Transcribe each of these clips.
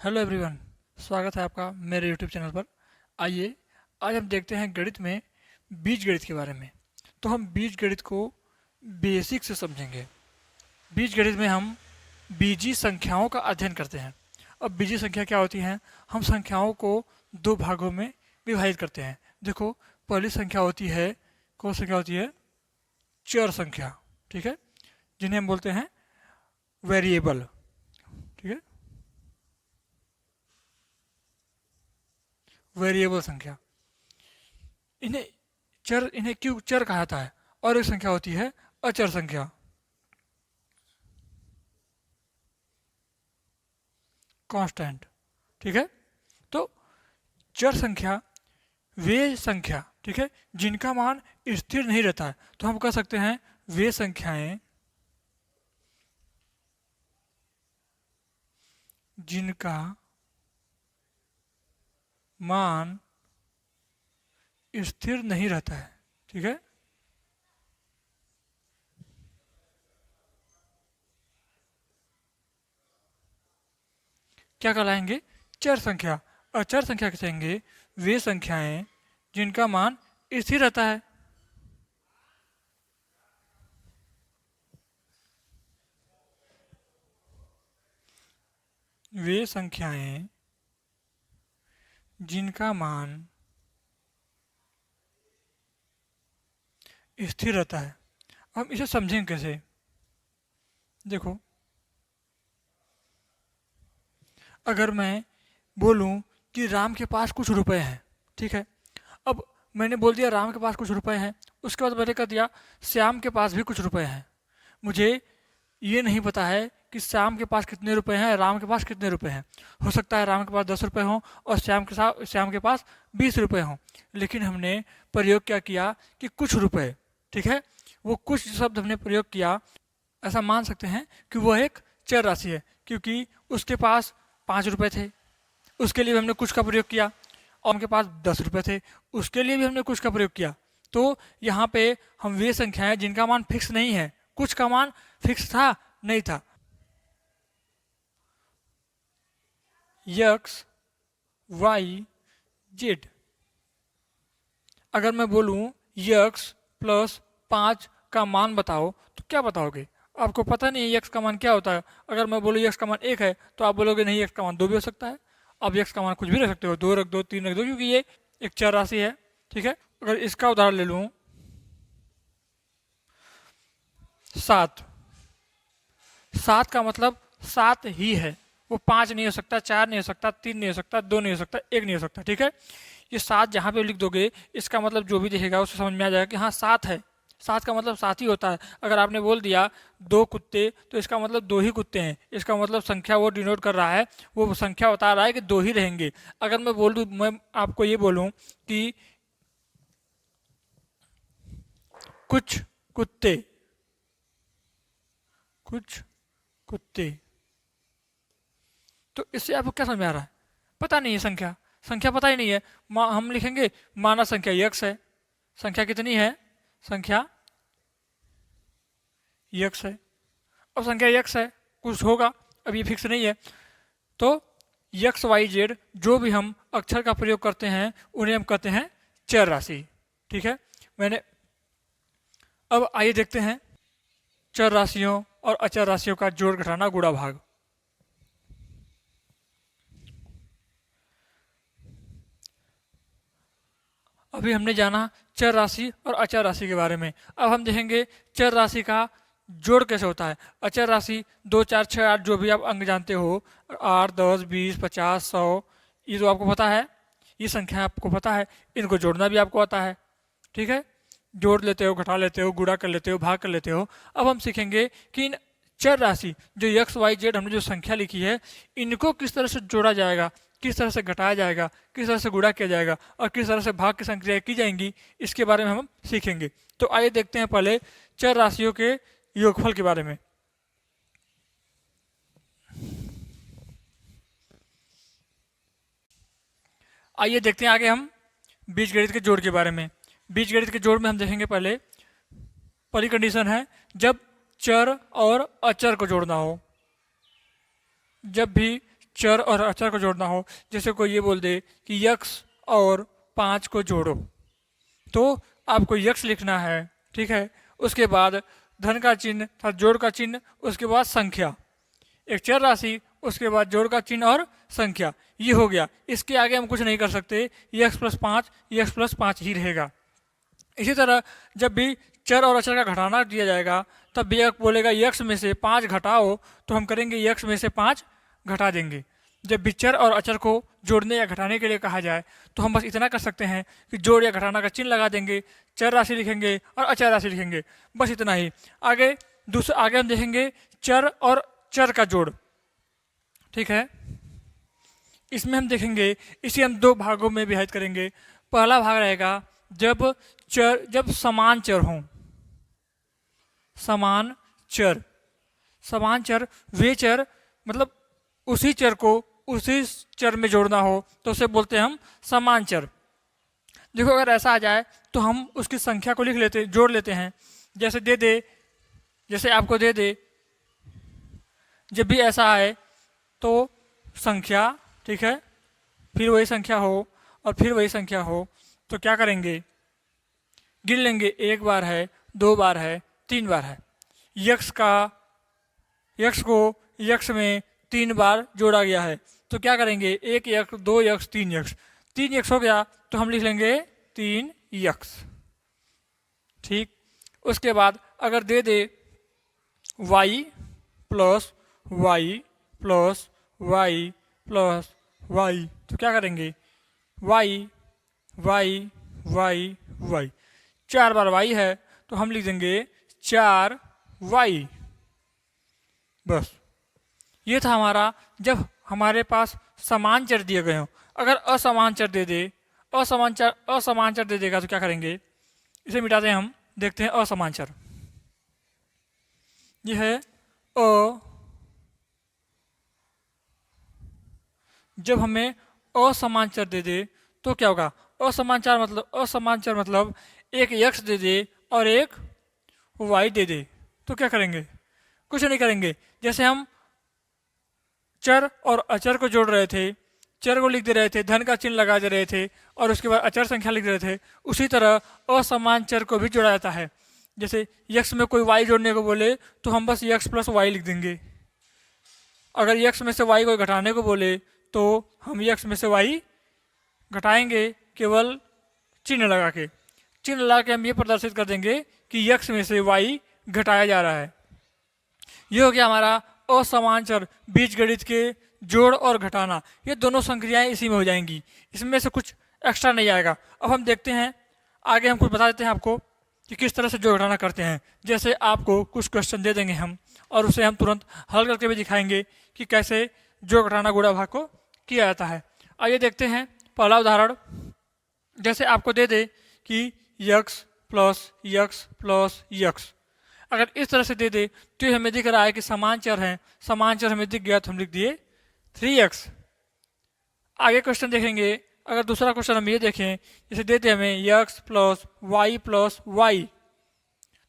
Hello everyone, स्वागत है आपका मेरे यूट्यूब चैनल पर। आइए आज हम देखते हैं गणित में बीजगणित के बारे में। तो हम बीजगणित को बेसिक से समझेंगे। बीजगणित में हम बीजी संख्याओं का अध्ययन करते हैं। अब बीजी संख्या क्या होती हैं? हम संख्याओं को दो भागों में विभाजित करते हैं। देखो, पहली संख्या होती है, कौन संख्या होती है? चर संख्या, ठीक है, जिन्हें हम बोलते हैं वेरिएबल, ठीक है, वेरिएबल संख्या। इन्हें क्यों चर कहा जाता है? और एक संख्या होती है अचर संख्या, कांस्टेंट, ठीक है। तो चर संख्या वे संख्या, ठीक है, जिनका मान स्थिर नहीं रहता है। तो हम कह सकते हैं वे संख्याएं जिनका मान स्थिर नहीं रहता है, ठीक है। क्या कहलाएंगे? चर संख्या। अचर संख्या कहेंगे वे संख्याएं जिनका मान स्थिर रहता है। वे संख्याएं जिनका मान स्थिर रहता है। हम इसे समझेंगे कैसे? देखो, अगर मैं बोलूं कि राम के पास कुछ रुपए हैं, ठीक है। अब मैंने बोल दिया राम के पास कुछ रुपए हैं, उसके बाद मैंने कह दिया श्याम के पास भी कुछ रुपए हैं। मुझे ये नहीं पता है कि श्याम के पास कितने रुपए हैं, राम के पास कितने रुपए हैं। हो सकता है राम के पास 10 रुपए हों और श्याम के पास 20 रुपए हों। लेकिन हमने प्रयोग क्या किया कि कुछ रुपए, ठीक है, वो कुछ शब्द हमने प्रयोग किया। ऐसा मान सकते हैं कि वह एक चर राशि है, क्योंकि उसके पास 5 रुपए थे, उसके लिए भी हमने कुछ का प्रयोग किया। और उनके पास 10 रुपए थे, उसके लिए भी हमने कुछ का प्रयोग किया। तो यहाँ पे हम वे संख्याएं जिनका मान फिक्स नहीं है, कुछ का मान फिक्स था, नहीं था। X, Y, Z. अगर मैं बोलूं यक्स प्लस 5 का मान बताओ, तो क्या बताओगे? आपको पता नहीं है यक्स का मान क्या होता है। अगर मैं बोलूँ यक्स का मान 1 है, तो आप बोलोगे नहीं, यक्स का मान 2 भी हो सकता है। आप यक्स का मान कुछ भी रख सकते हो, 2 रख दो, 3 रख दो, क्योंकि ये एक चर राशि है, ठीक है। अगर इसका उदाहरण ले लूँ, 7। 7 का मतलब 7 ही है, वो 5 नहीं हो सकता, 4 नहीं हो सकता, 3 नहीं हो सकता, 2 नहीं हो सकता, 1 नहीं हो सकता, ठीक है। ये 7 जहाँ पे लिख दोगे, इसका मतलब जो भी दिखेगा उससे समझ में आ जाएगा कि हाँ 7 है। 7 का मतलब 7 ही होता है। अगर आपने बोल दिया 2 कुत्ते, तो इसका मतलब 2 ही कुत्ते हैं। इसका मतलब संख्या वो डिनोट कर रहा है, वो संख्या बता रहा है कि 2 ही रहेंगे। अगर मैं बोल दूँ, मैं आपको ये बोलूँ कि कुछ कुत्ते, कुछ कुत्ते, तो इससे आपको क्या समझ में आ रहा है? पता नहीं है संख्या, संख्या पता ही नहीं है। हम लिखेंगे माना संख्या यक्स है। संख्या कितनी है? संख्या यक्स है। अब संख्या यक्स है, कुछ होगा, अब ये फिक्स नहीं है। तो यक्स वाई जेड जो भी हम अक्षर का प्रयोग करते हैं उन्हें हम कहते हैं चर राशि, ठीक है। मैंने अब आइए देखते हैं चर राशियों और अचर राशियों का जोड़ घटाना गुणा भाग। अभी हमने जाना चर राशि और अचर राशि के बारे में। अब हम देखेंगे चर राशि का जोड़ कैसे होता है। अचर राशि 2, 4, 6, 8 जो भी आप अंक जानते हो, 8, 10, 20, 50, 100, ये तो आपको पता है, ये संख्या आपको पता है, इनको जोड़ना भी आपको आता है, ठीक है। जोड़ लेते हो, घटा लेते हो, गुणा कर लेते हो, भाग कर लेते हो। अब हम सीखेंगे कि इन चर राशि जो एक्स वाई जेड हमने जो संख्या लिखी है, इनको किस तरह से जोड़ा जाएगा, किस तरह से घटाया जाएगा, किस तरह से गुणा किया जाएगा और किस तरह से भाग की संक्रिया की जाएंगी, इसके बारे में हम सीखेंगे। तो आइए देखते हैं पहले चर राशियों के योगफल के बारे में। आइए देखते हैं आगे हम बीजगणित के जोड़ के बारे में। बीजगणित के जोड़ में हम देखेंगे पहले पहली कंडीशन है जब चर और अचर को जोड़ना हो। जब भी चर और अचर को जोड़ना हो, जैसे कोई ये बोल दे कि यक्स और 5 को जोड़ो, तो आपको यक्स लिखना है, ठीक है। उसके बाद धन का चिन्ह था, जोड़ का चिन्ह, उसके बाद संख्या, एक चर राशि, उसके बाद जोड़ का चिन्ह और संख्या, ये हो गया। इसके आगे हम कुछ नहीं कर सकते, यक्स प्लस 5 यक्स प्लस 5 ही रहेगा। इसी तरह जब भी चर और अचर का घटाना दिया जाएगा तब भी बोलेगा यक्स में से 5 घटाओ, तो हम करेंगे यक्स में से 5 घटा देंगे। जब भी चर और अचर को जोड़ने या घटाने के लिए कहा जाए तो हम बस इतना कर सकते हैं कि जोड़ या घटाना का चिन्ह लगा देंगे, चर राशि लिखेंगे और अचर राशि लिखेंगे, बस इतना ही। आगे हम देखेंगे चर और चर का जोड़, ठीक है। इसमें हम देखेंगे, इसे हम 2 भागों में विभाजित करेंगे। पहला भाग रहेगा जब समान चर हों, समान चर वे चर, मतलब उसी चर को उसी चर में जोड़ना हो तो उसे बोलते हैं हम समान चर। देखो अगर ऐसा आ जाए तो हम उसकी संख्या को जोड़ लेते हैं। जैसे आपको दे दे, जब भी ऐसा आए तो संख्या, ठीक है, फिर वही संख्या हो और फिर वही संख्या हो, तो क्या करेंगे, गिन लेंगे, 1 बार है, 2 बार है, 3 बार है। यक्स को यक्स में 3 बार जोड़ा गया है, तो क्या करेंगे, 1 यक्स, 2 यक्स, 3 यक्स, 3 यक्स हो गया तो हम लिख लेंगे 3 यक्स, ठीक। उसके बाद अगर दे दे y plus Y plus Y plus Y, तो क्या करेंगे, y 4 बार y है तो हम लिख देंगे 4y, बस। ये था हमारा जब हमारे पास समान चर दिए गए हों। अगर असमान चर दे देगा तो क्या करेंगे, इसे मिटाते हैं हम, देखते हैं असमान चर। यह है जब हमें असमान चर दे दे तो क्या होगा, असमान चर मतलब एक यक्स दे दे और एक वाई दे दे, तो क्या करेंगे, कुछ नहीं करेंगे। जैसे हम चर और अचर को जोड़ रहे थे, चर को लिख दे रहे थे, धन का चिन्ह लगा दे रहे थे और उसके बाद अचर संख्या लिख दे रहे थे, उसी तरह असमान चर को भी जोड़ा जाता है। जैसे यक्स में कोई वाई जोड़ने को बोले तो हम बस यक्स प्लस वाई लिख देंगे। अगर यक्स में से वाई को घटाने को बोले तो हम यक्स में से वाई घटाएंगे, केवल चिन्ह लगा के हम ये प्रदर्शित कर देंगे कि यक्स में से वाई घटाया जा रहा है। ये हो गया हमारा असमान चर, बीजगणित के जोड़ और घटाना, ये दोनों संक्रियाएं इसी में हो जाएंगी, इसमें से कुछ एक्स्ट्रा नहीं आएगा। अब हम देखते हैं आगे, हम कुछ बता देते हैं आपको कि किस तरह से जोड़ घटाना करते हैं। जैसे आपको कुछ क्वेश्चन दे देंगे हम और उसे हम तुरंत हल करके भी दिखाएंगे कि कैसे जोड़ घटाना गुणा भाग को किया जाता है। आइए देखते हैं पहला उदाहरण। जैसे आपको दे दे कि X plus X plus x, अगर इस तरह से दे दे तो ये हमें दिख रहा है कि समान चर हैं, समान चर हमें दिख गया तो हम लिख दिए 3x। आगे क्वेश्चन देखेंगे, अगर दूसरा क्वेश्चन हम ये देखें, जैसे देते हमें यक्स प्लस वाई,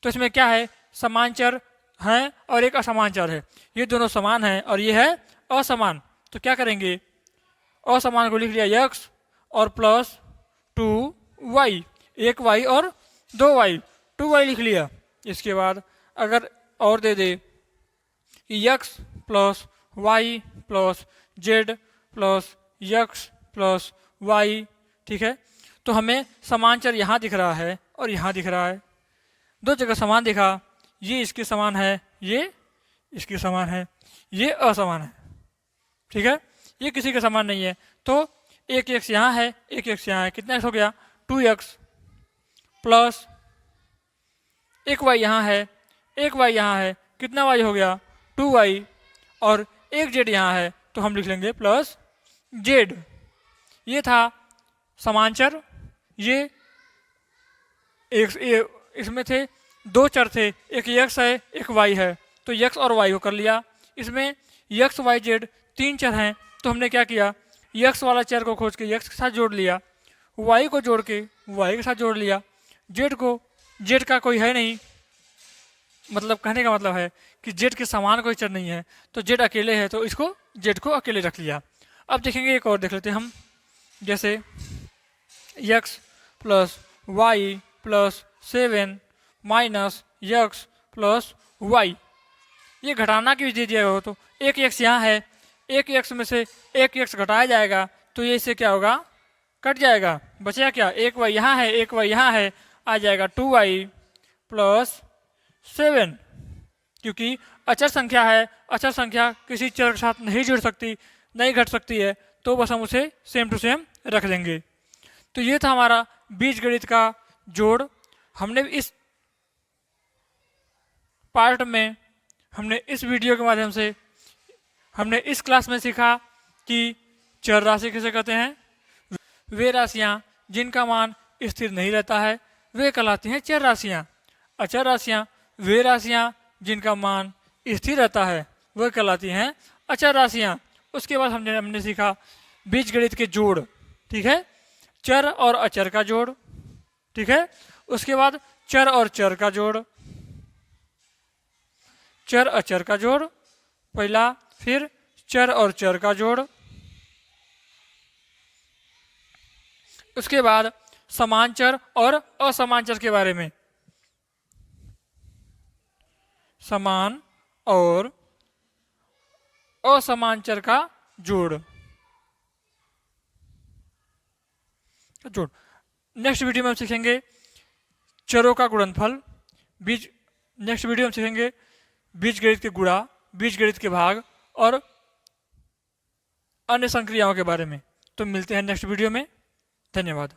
तो इसमें क्या है, समान चर हैं और एक असमान चर है, ये दोनों समान हैं और ये है असमान, तो क्या करेंगे, असमान को लिख लिया यक्स और प्लस 2y, 1y और 2y, 2y लिख लिया। इसके बाद अगर और दे दे कि X plus Y plus Z plus X plus Y, ठीक है, तो हमें समान चर यहाँ दिख रहा है और यहाँ दिख रहा है, दो जगह समान दिखा, ये इसके समान है, ये इसके समान है, ये असमान है, ठीक है, ये किसी के समान नहीं है। तो एक एक्स यहाँ है, एक एक्स यहाँ है, कितना एक्स हो गया, 2x प्लस एक वाई यहाँ है, एक वाई यहाँ है, कितना वाई हो गया, 2y, और एक जेड यहाँ है तो हम लिख लेंगे प्लस जेड। ये था समांचर, ये इसमें थे 2 चर थे, एक यक्स है एक वाई है, तो यक्स और वाई को कर लिया। इसमें यक्स वाई जेड 3 चर हैं तो हमने क्या किया, यक्स वाला चर को खोज के यक्स के साथ जोड़ लिया, वाई को जोड़ के वाई के साथ जोड़ लिया, जेड का कोई है नहीं मतलब कहने का मतलब है कि जेड के समान कोई चर नहीं है, तो जेड अकेले है तो इसको जेड को अकेले रख लिया। अब देखेंगे एक और देख लेते हैं हम, जैसे X plus Y plus 7 minus X plus Y, ये घटाना की विधि दिया हो तो एक एक्स यहाँ है, एक एक्स में से एक एक्स घटाया जाएगा तो ये इससे क्या होगा, कट जाएगा, बचेगा क्या, एक वाई यहाँ है एक वाई यहाँ है, आ जाएगा 2y प्लस 7। क्योंकि अचर संख्या है, अचर संख्या किसी चर के साथ नहीं जुड़ सकती, नहीं घट सकती है, तो बस हम उसे सेम टू सेम रख देंगे। तो ये था हमारा बीजगणित का जोड़। हमने इस पार्ट में, हमने इस वीडियो के माध्यम से, हमने इस क्लास में सीखा कि चर राशि किसे कहते हैं, वे राशियां जिनका मान स्थिर नहीं रहता है वे कहलाती हैं चर राशियां। अचर राशियां वे राशियां जिनका मान स्थिर रहता है वह कहलाती हैं अचर राशियां। उसके बाद हमने सीखा बीजगणित के जोड़, ठीक है, चर और अचर का जोड़, ठीक है, उसके बाद चर और चर का जोड़, चर अचर का जोड़ पहला, फिर चर और चर का जोड़, उसके बाद समान चर और असमान चर के बारे में, समान और असमान चर का जोड़। नेक्स्ट वीडियो में हम सीखेंगे चरों का गुणनफल, नेक्स्ट वीडियो में सीखेंगे बीजगणित के गुणा, बीजगणित के भाग और अन्य संक्रियाओं के बारे में। तो मिलते हैं नेक्स्ट वीडियो में, धन्यवाद।